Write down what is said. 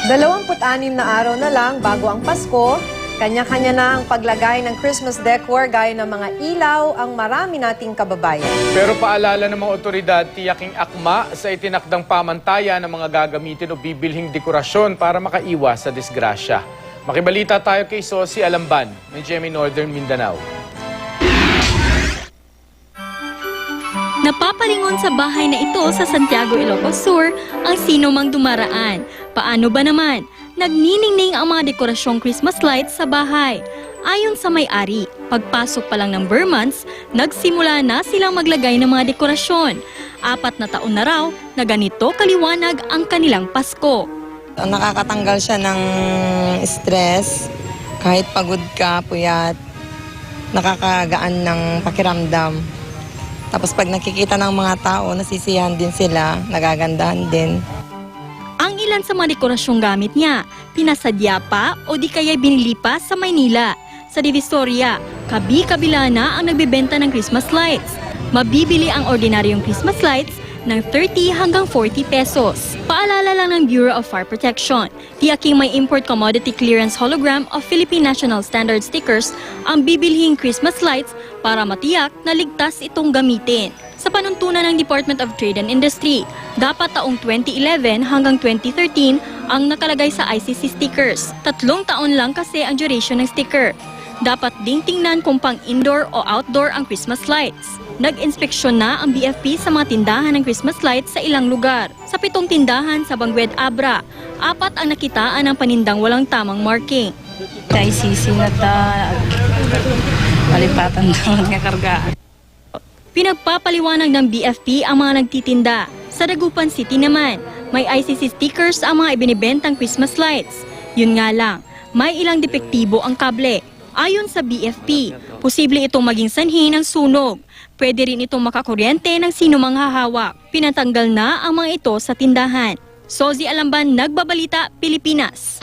26 na araw na lang bago ang Pasko, kanya-kanya na ang paglagay ng Christmas decor gaya ng mga ilaw ang marami nating kababayan. Pero paalala ng mga otoridad, tiyaking akma sa itinakdang pamantayan ng mga gagamitin o bibilhing dekorasyon para makaiwas sa disgrasya. Makibalita tayo kay Sosi Alamban, may GMA Northern Mindanao. Napapalingon sa bahay na ito sa Santiago, Ilocos Sur ang sino mang dumaraan. Paano ba naman? Nagniningning ang mga dekorasyong Christmas lights sa bahay. Ayon sa may-ari, pagpasok pa lang ng Burmans, nagsimula na silang maglagay ng mga dekorasyon. 4 na taon na raw na ganito kaliwanag ang kanilang Pasko. Nakakatanggal siya ng stress, kahit pagod ka, puyat, nakakagaan ng pakiramdam. Tapos pag nakikita ng mga tao, nasisiyahan din sila, nagagandahan din. Ang ilan sa mga dekorasyong gamit niya, pinasadya pa o di kaya binili pa sa Maynila. Sa Divisoria, kabi-kabila na ang nagbebenta ng Christmas lights. Mabibili ang ordinaryong Christmas lights ng 30 hanggang 40 pesos. Paalala lang ng Bureau of Fire Protection, tiyaking may import commodity clearance hologram of Philippine National Standard stickers ang bibilhing Christmas lights para matiyak na ligtas itong gamitin. Sa panuntunan ng Department of Trade and Industry, dapat taong 2011 hanggang 2013 ang nakalagay sa ICC stickers. 3 taon lang kasi ang duration ng sticker. Dapat ding tingnan kung pang indoor o outdoor ang Christmas lights. Nag-inspeksyon na ang BFP sa mga tindahan ng Christmas lights sa ilang lugar. Sa 7 tindahan sa Bangued, Abra, 4 ang nakitaan ng panindang walang tamang marking. Sa ICC na palipatan doon nga kargaan. Pinagpapaliwanag ng BFP ang mga nagtitinda. Sa Dagupan City naman, may ICC stickers ang mga ibinibentang Christmas lights. Yun nga lang, may ilang depektibo ang kable. Ayon sa BFP, posible itong maging sanhi ng sunog. Pwede rin itong makakuryente ng sino mang hahawak. Pinatanggal na ang mga ito sa tindahan. Sozi Alamban, Nagbabalita, Pilipinas.